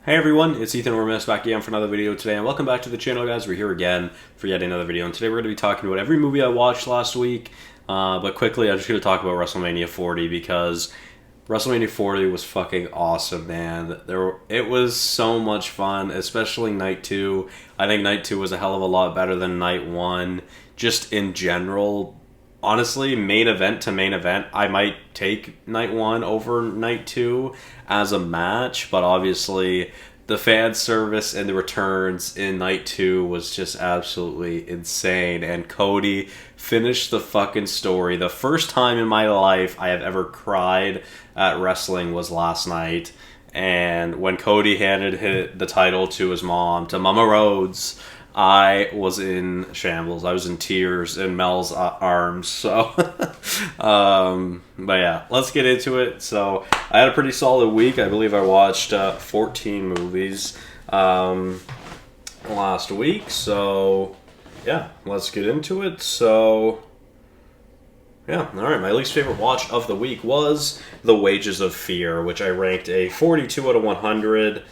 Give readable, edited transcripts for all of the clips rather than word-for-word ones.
Hey everyone, it's Ethan or Miist back again for another video today, and welcome back to the channel, guys. We're here again for yet another video, and today we're going to be talking about every movie I watched last week, but quickly I'm just going to talk about WrestleMania 40 because WrestleMania 40 was fucking awesome, man. It was so much fun, especially Night 2. I think Night 2 was a hell of a lot better than Night 1, just in general. Honestly, main event to main event, I might take Night 1 over Night 2 as a match, but obviously the fan service and the returns in Night 2 was just absolutely insane, and Cody finished the fucking story. The first time in my life I have ever cried at wrestling was last night, and when Cody handed the title to his mom, to Mama Rhodes, I was in shambles. I was in tears in Mel's arms. So, but yeah, let's get into it. So, I had a pretty solid week. I believe I watched 14 movies last week. So, yeah, let's get into it. So, yeah, alright, my least favorite watch of the week was The Wages of Fear, which I ranked a 42 out of 100.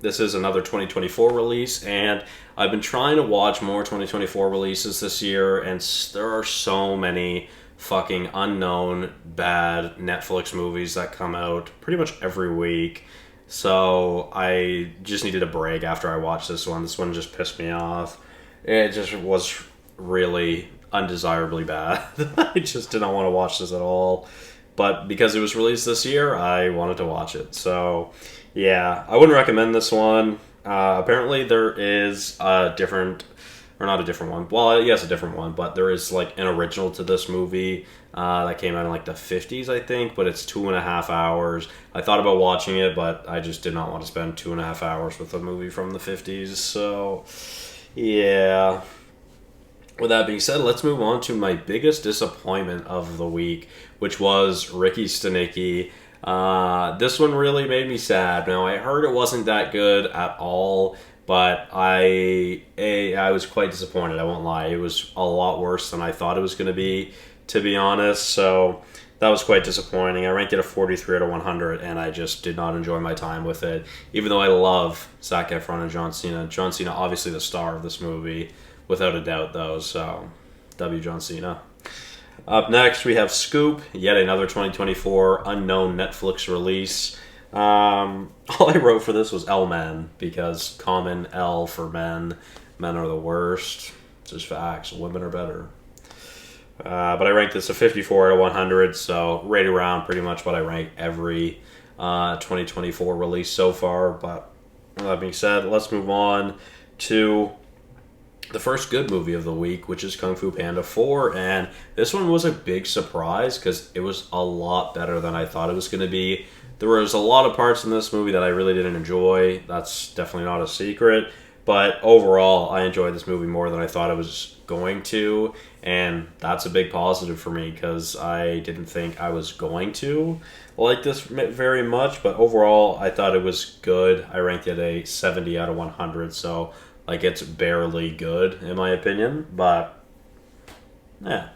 This is another 2024 release, and I've been trying to watch more 2024 releases this year, and there are so many fucking unknown, bad Netflix movies that come out pretty much every week. So I just needed a break after I watched this one. This one just pissed me off. It just was really undesirably bad. I just did not want to watch this at all. But because it was released this year, I wanted to watch it. So, yeah, I wouldn't recommend this one. Apparently there is a different, or not a different one. Well, yes, a different one, but there is like an original to this movie that came out in like the 50s, I think, but it's 2.5 hours. I thought about watching it, but I just did not want to spend 2.5 hours with a movie from the 50s. So, yeah. With that being said, let's move on to my biggest disappointment of the week, which was Ricky Stenicki. This one really made me sad. Now, I heard it wasn't that good at all, but I was quite disappointed, I won't lie. It was a lot worse than I thought it was going to be honest, so that was quite disappointing. I ranked it a 43 out of 100, and I just did not enjoy my time with it, even though I love Zac Efron and John Cena. John Cena, obviously the star of this movie, without a doubt, though, so W. John Cena. Up next, we have Scoop, yet another 2024 unknown Netflix release. All I wrote for this was L-Men, because common L for men. Men are the worst. It's just facts. Women are better. But I ranked this a 54 out of 100, so right around pretty much what I rank every 2024 release so far. But with that being said, let's move on to the first good movie of the week, which is Kung Fu Panda 4, and this one was a big surprise because it was a lot better than I thought it was going to be. There was a lot of parts in this movie that I really didn't enjoy. That's definitely not a secret, but overall, I enjoyed this movie more than I thought I was going to, and that's a big positive for me because I didn't think I was going to like this very much, but overall, I thought it was good. I ranked it a 70 out of 100, so like, it's barely good, in my opinion, but, yeah,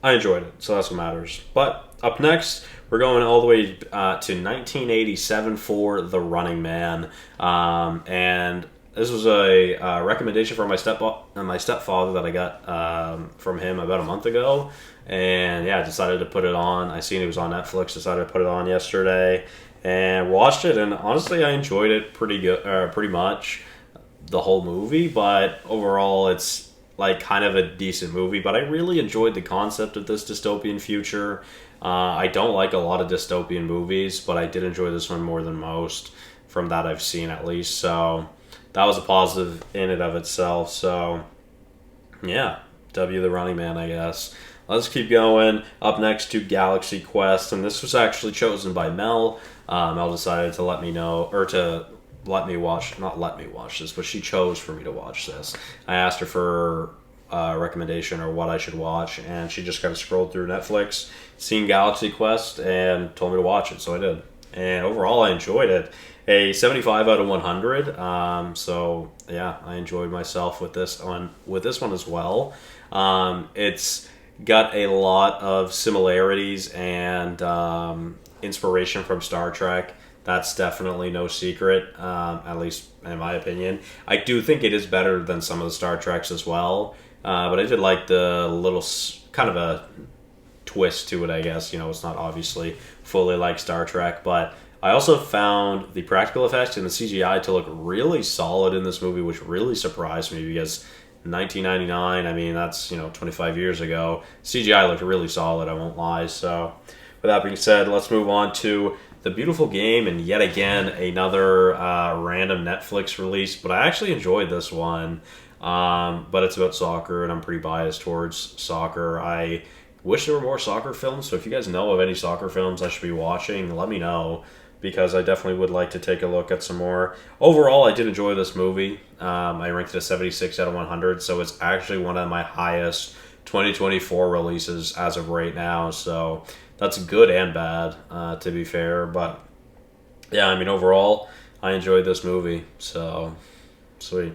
I enjoyed it, so that's what matters. But up next, we're going all the way to 1987 for The Running Man, and this was a recommendation from my stepfather that I got from him about a month ago, and yeah, I decided to put it on. I seen it was on Netflix, decided to put it on yesterday, and watched it, and honestly, I enjoyed it pretty much. The whole movie, but overall it's like kind of a decent movie, but I really enjoyed the concept of this dystopian future. I don't like a lot of dystopian movies, but I did enjoy this one more than most from that I've seen, at least, so that was a positive in and of itself. So yeah, W the Running Man, I guess. Let's keep going. Up next to Galaxy Quest, and this was actually chosen by Mel. Mel decided to let me know, or to not let me watch this, but she chose for me to watch this. I asked her for a recommendation or what I should watch, and she just kind of scrolled through Netflix, seen Galaxy Quest, and told me to watch it, so I did. And overall, I enjoyed it. A 75 out of 100. So yeah, I enjoyed myself with this one as well. It's got a lot of similarities and inspiration from Star Trek That's definitely no secret, at least in my opinion. I do think it is better than some of the Star Treks as well, but I did like the little kind of a twist to it, I guess. You know, it's not obviously fully like Star Trek, but I also found the practical effects and the CGI to look really solid in this movie, which really surprised me because 1999, I mean, that's, 25 years ago. CGI looked really solid, I won't lie. So, with that being said, let's move on to The Beautiful Game, and yet again, another random Netflix release, but I actually enjoyed this one. But it's about soccer, and I'm pretty biased towards soccer. I wish there were more soccer films, so if you guys know of any soccer films I should be watching, let me know, because I definitely would like to take a look at some more. Overall, I did enjoy this movie. I ranked it a 76 out of 100, so it's actually one of my highest 2024 releases as of right now, so that's good and bad, to be fair. But yeah, I mean, overall, I enjoyed this movie, so sweet.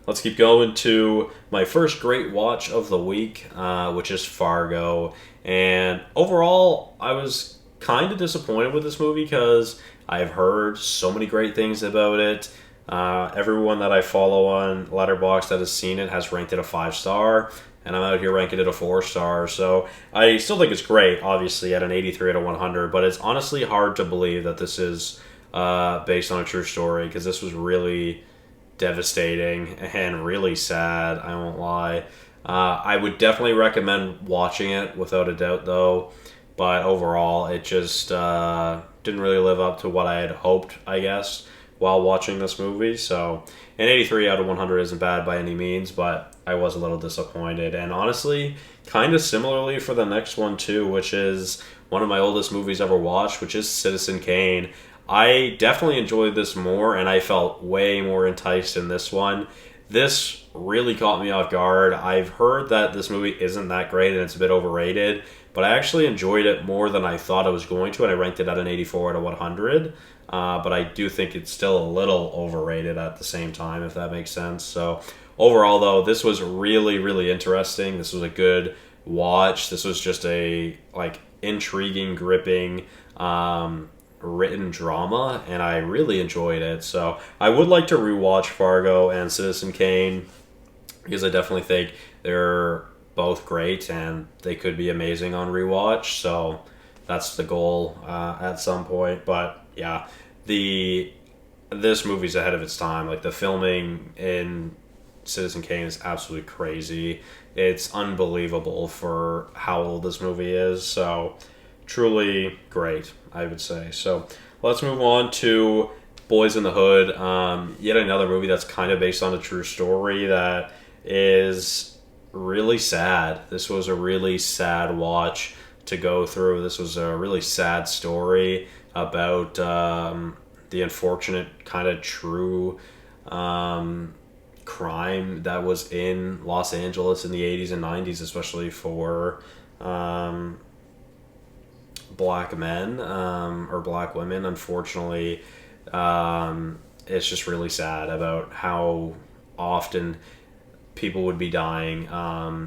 Let's keep going to my first great watch of the week, which is Fargo. And overall, I was kind of disappointed with this movie because I've heard so many great things about it. Everyone that I follow on Letterboxd that has seen it has ranked it a 5-star, and I'm out here ranking it a 4-star. So I still think it's great, obviously, at an 83 out of 100, but it's honestly hard to believe that this is based on a true story, because this was really devastating and really sad, I won't lie. I would definitely recommend watching it without a doubt, though, but overall it just didn't really live up to what I had hoped, I guess, while watching this movie. So an 83 out of 100 isn't bad by any means, but I was a little disappointed. And honestly, kind of similarly for the next one too, which is one of my oldest movies ever watched, which is Citizen Kane. I definitely enjoyed this more, and I felt way more enticed in this one. This really caught me off guard. I've heard that this movie isn't that great and it's a bit overrated, but I actually enjoyed it more than I thought I was going to, and I ranked it at an 84 out of 100. But I do think it's still a little overrated at the same time, if that makes sense. So overall, though, this was really, really interesting. This was a good watch. This was just a intriguing, gripping, written drama, and I really enjoyed it. So I would like to rewatch Fargo and Citizen Kane, because I definitely think they're both great and they could be amazing on rewatch. So that's the goal at some point. But yeah, this movie's ahead of its time. Like, the filming in Citizen Kane is absolutely crazy. It's unbelievable for how old this movie is. So truly great, I would say. So let's move on to Boys in the Hood. Yet another movie that's kind of based on a true story that is really sad. This was a really sad watch to go through. This was a really sad story about the unfortunate kind of true crime that was in Los Angeles in the 80s and 90s, especially for black men or black women. Unfortunately, it's just really sad about how often people would be dying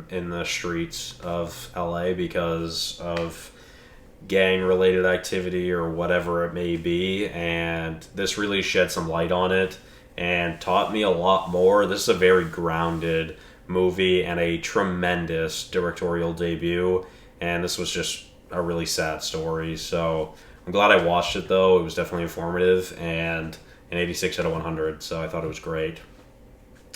in the streets of LA because of gang-related activity or whatever it may be, and this really shed some light on it and taught me a lot more. This is a very grounded movie and a tremendous directorial debut, and this was just a really sad story. So I'm glad I watched it, though. It was definitely informative, and an 86 out of 100, so I thought it was great.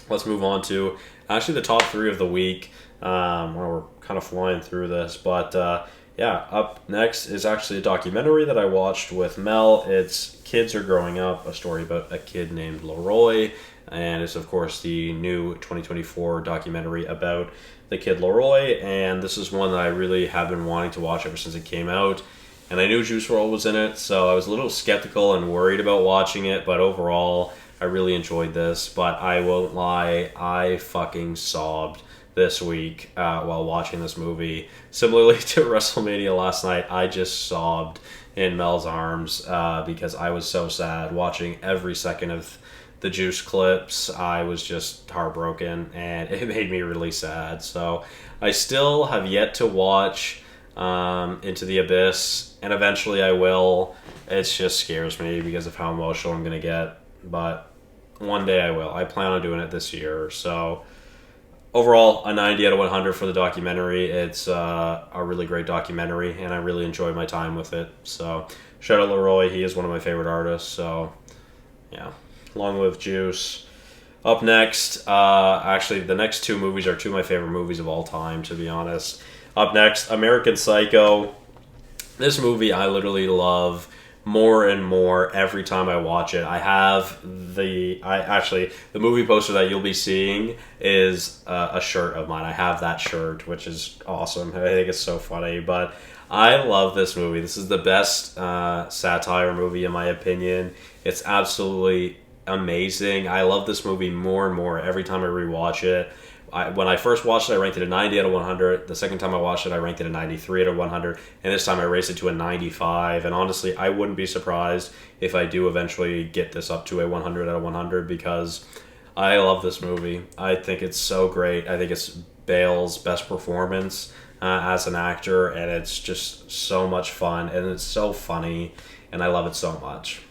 Let's move on to actually the top 3 of the week. We're kind of flying through this, but yeah, up next is actually a documentary that I watched with Mel. It's Kids Are Growing Up, a story about a kid named Leroy, and it's, of course, the new 2024 documentary about the kid Leroy, and this is one that I really have been wanting to watch ever since it came out, and I knew Juice WRLD was in it, so I was a little skeptical and worried about watching it, but overall, I really enjoyed this. But I won't lie, I fucking sobbed this week while watching this movie. Similarly to WrestleMania last night, I just sobbed in Mel's arms because I was so sad watching every second of the Juice clips. I was just heartbroken, and it made me really sad. So I still have yet to watch into the abyss, and eventually I will. It just scares me because of how emotional I'm gonna get, but one day I will. I plan on doing it this year. So overall, a 90 out of 100 for the documentary. It's a really great documentary, and I really enjoyed my time with it. So shout out Leroy. He is one of my favorite artists. So yeah, long live Juice. Up next, actually, the next two movies are two of my favorite movies of all time, to be honest. Up next, American Psycho. This movie I literally love more and more every time I watch it. The movie poster that you'll be seeing is a shirt of mine. I have that shirt, which is awesome. I think it's so funny, but I love this movie. This is the best satire movie in my opinion. It's absolutely amazing. I love this movie more and more every time I rewatch it. When I first watched it, I ranked it a 90 out of 100. The second time I watched it, I ranked it a 93 out of 100. And this time I raised it to a 95. And honestly, I wouldn't be surprised if I do eventually get this up to a 100 out of 100 because I love this movie. I think it's so great. I think it's Bale's best performance as an actor. And it's just so much fun. And it's so funny. And I love it so much.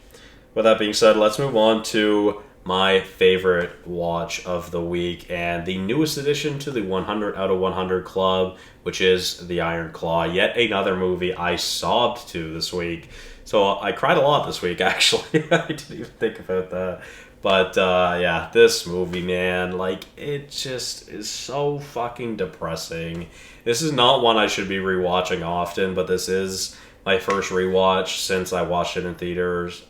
With that being said, let's move on to my favorite watch of the week and the newest addition to the 100 out of 100 club, which is The Iron Claw. Yet another movie I sobbed to this week. So I cried a lot this week, actually. I didn't even think about that. But yeah, this movie, man, like, it just is so fucking depressing. This is not one I should be rewatching often, but this is my first rewatch since I watched it in theaters.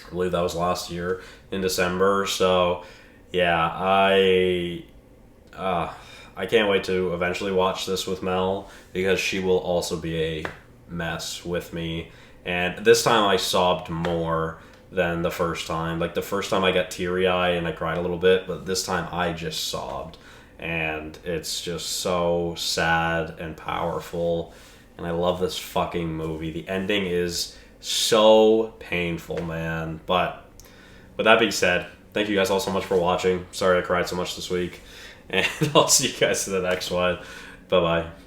I believe that was last year in December. So yeah, I can't wait to eventually watch this with Mel because she will also be a mess with me. And this time I sobbed more than the first time. Like the first time I got teary-eyed and I cried a little bit, but this time I just sobbed. And it's just so sad and powerful. And I love this fucking movie. The ending is so painful, man. But with that being said, thank you guys all so much for watching. Sorry I cried so much this week. And I'll see you guys in the next one. Bye-bye.